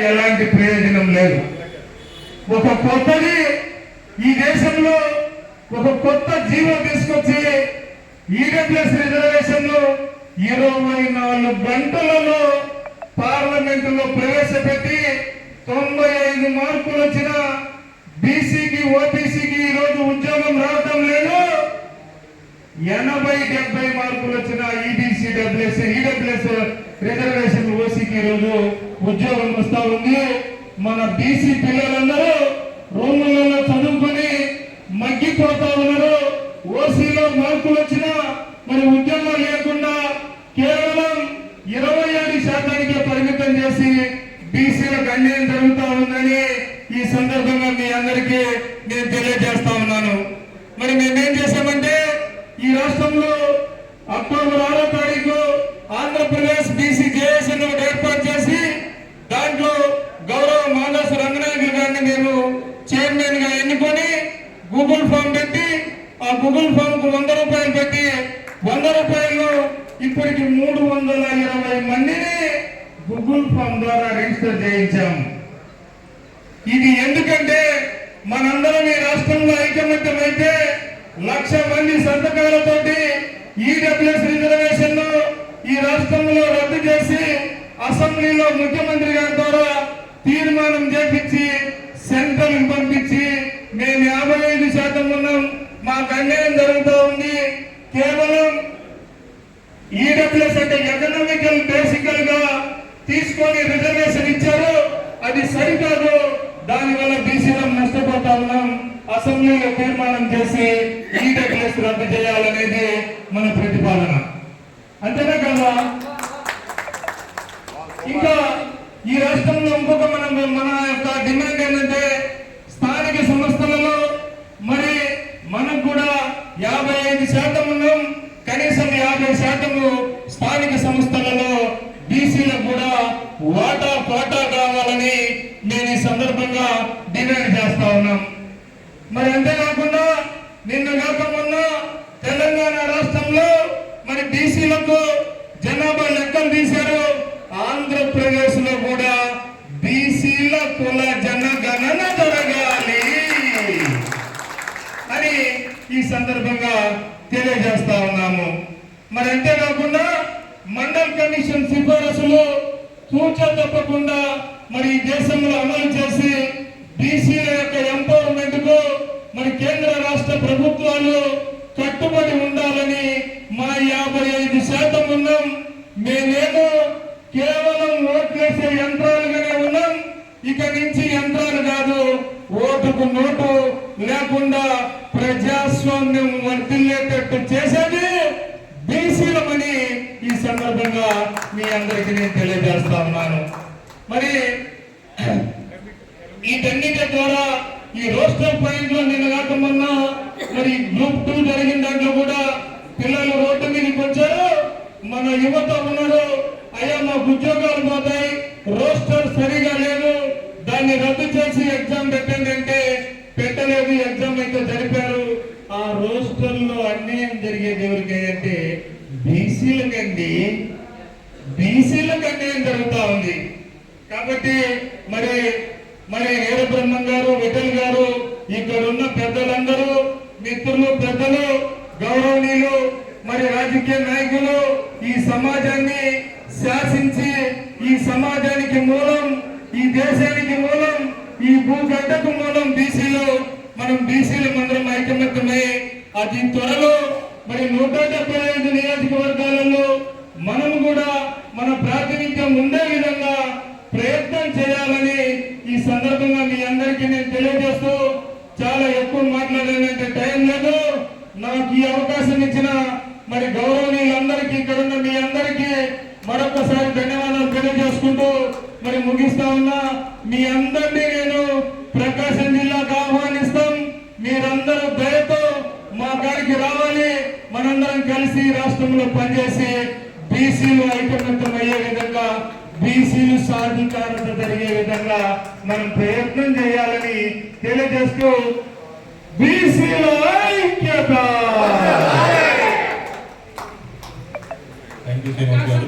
ఎలాంటి ప్రయోజనం లేదు. ఒక కొత్తది ఈ దేశంలో ఒక కొత్త జీవో తీసుకొచ్చి ఈడబ్ల్యూఎస్ రిజర్వేషన్ 24 గంటలలో పార్లమెంటులో ప్రవేశపెట్టి 95 మార్కులు వచ్చిన బీసీకి ఓబీసీకి ఈరోజు ఉద్యోగం రావటం లేదు. 80-70 మార్కులు వచ్చిన ఈబీసీ ఈడబ్ల్యూఎస్ రిజర్వేషన్ ఓసీకి ఈరోజు ఉద్యోగం వస్తా ఉంది. మన బీసీ పిల్లలందరూ రూములలో చదువుకొని మగ్గిపోతా ఉన్నారు. ఓసీలో మార్కులు వచ్చినా మరి ఉద్యోగం లేకుండా కేవలం 27% పరిమితం చేసి బీసీలకు అన్యాయం జరుగుతా ఉందని ఈ సందర్భంగా మీ అందరికీ నేను తెలియజేస్తా ఉన్నాను. మరి మేమేం చేశామంటే ఈ రాష్ట్రంలో అక్టోబర్ 6వ తారీఖు ఆంధ్రప్రదేశ్ బీసీ జేఏసీ ఏర్పాటు చేసి దాంట్లో గౌరవ మానస రంగనాయకులు గారిని మేము చైర్మన్ గా ఎన్నుకొని గూగుల్ ఫామ్ పెట్టి ఆ గూగుల్ ఫామ్ కు 100 రూపాయలు పెట్టి 100 రూపాయలు ఇప్పటికి 320 మందిని గూగుల్ ఫామ్ ద్వారా రిజిస్టర్ చేయించాం. ఇది ఎందుకంటే మనందరం ఈ రాష్ట్రంలో ఐకమత్యం అయితే 1,00,000 మంది సంతకాలతోటి ఈడబ్ల్యూఎస్ రిజర్వేషన్ ఈ రాష్ట్రంలో రద్దు చేసి అసెంబ్లీలో ముఖ్యమంత్రి గారి ద్వారా తీర్మానం చేపించి సెంట్రల్ పంపించి మేము 55% ఉన్నాం, మాకు అన్యాయం జరుగుతూ ఉంది. కేవలం ఈడబ్ల్యూఎస్ అంటే ఎకనామికల్ బేసికల్ గా తీసుకొని రిజర్వేషన్ ఇచ్చారు, అది సరికాదు. దానివల్ల బీసీలో నష్టపోతా ఉన్నాం. అసెంబ్లీలో తీర్మానం చేసి ఈడబ్ల్యూఎస్ రద్దు చేయాలనేది మన ప్రతిపాదన. అంతేనా కదా? ఇంకా ఈ రాష్ట్రంలో ఇంకొక మన యొక్క డిమాండ్ ఏంటంటే స్థానిక సంస్థలలో మరి మనకు కూడా 55% ఉన్నాం, కనీసం 50% స్థానిక సంస్థలలో బీసీలకు కూడా వాటా కావాలని నేను ఈ సందర్భంగా డిమాండ్ చేస్తా ఉన్నాం. మరి అంతేకాకుండా నిన్న కాక మొన్న తెలంగాణ రాష్ట్రంలో మరి బీసీలకు జనాభా లెక్కలు తీశారు. ఆంధ్రప్రదేశ్ లో కూడా బీసీల కుల జనగణన జరగాలి అని ఈ సందర్భంగా తెలియజేస్తా ఉన్నాము. మరి అంతేకాకుండా మండల్ కమిషన్ సిఫారసులు తూచా తప్పకుండా మరి ఈ దేశంలో అమలు చేసి బీసీల యొక్క ఎంపవర్మెంట్ కు మరి కేంద్ర రాష్ట్ర ప్రభుత్వాలు కట్టుబడి ఉండాలని మా 55% ఉన్నాం. మేమేమో కేవలం ఓట్లేసే యంత్రాలుగానే ఉన్నాం. ఇక నుంచి యంత్రాలు కాదు, ఓటుకు నోటు లేకుండా ప్రజాస్వామ్యం వర్తిల్లేటట్టు చేసేది బీసీలమని ఈ సందర్భంగా మీ అందరికీ నేను తెలియజేస్తా ఉన్నాను. మరి వీటన్నిటి ద్వారా ఈ రోస్టర్ పాయింట్ లో నిన్న కాకమన్నా మరి గ్రూప్ 2 జరిగిన దాంట్లో కూడా పిల్లలు రోడ్డు మీదకి వచ్చారు. మన యువత ఉన్నారు, అయ్యా మాకు ఉద్యోగాలు పోతాయి, రోస్టర్ సరిగా లేదు, దాన్ని రద్దు చేసి ఎగ్జామ్ పెట్టండి అంటే పెట్టలేదు. ఎగ్జామ్ అయితే జరిపారు. ఆ రోస్టర్ లో అన్యాయం జరిగేది ఎవరికి అంటే బీసీలకండి, బీసీలకు అన్యాయం జరుగుతా ఉంది. కాబట్టి మరి వీరబ్రహ్మం గారు, విఠల్ గారు, ఇక్కడ ఉన్న పెద్దలందరూ మిత్రులు, పెద్దలు, గౌరవనీయులు, మరి రాజకీయ నాయకులు ఈ సమాజాన్ని శాసించి ఈ సమాజానికి మూలం, ఈ దేశానికి మూలం, ఈ భూగడ్డకు మూలం బీసీలు. మనం బీసీలు మందరం ఐకమత్యమై అతి త్వరలో మరి 175 నియోజకవర్గాలలో మనం కూడా మన ప్రాతినిధ్యం ఉండే విధంగా ప్రయత్నం చేయాలని ఈ సందర్భంగా మీ అందరికీ నేను తెలియజేస్తూ, చాలా ఎక్కువ మాట్లాడేంటే టైం లేదు. నాకు ఈ అవకాశం ఇచ్చిన మరి గౌరవనీయులందరికీ, ఇక్కడ ఉన్న మీ అందరికీ మరొకసారి ధన్యవాదాలు తెలియజేసుకుంటూ మరి ముగిస్తా ఉన్నా. మీ అందరినీ నేను ప్రకాశం జిల్లాకు ఆహ్వానిస్తాం. మీరందరూ దయతో మా కాడికి రావాలి. మనందరం కలిసి రాష్ట్రంలో పనిచేసి బీసీలు ఐకమత్యం అయ్యే విధంగా, బీసీలు సాధికారత జరిగే విధంగా మనం ప్రయత్నం చేయాలని తెలియజేస్తూ బీసీల ఐక్యత. థ్యాంక్ యూ సో మచ్ గారు.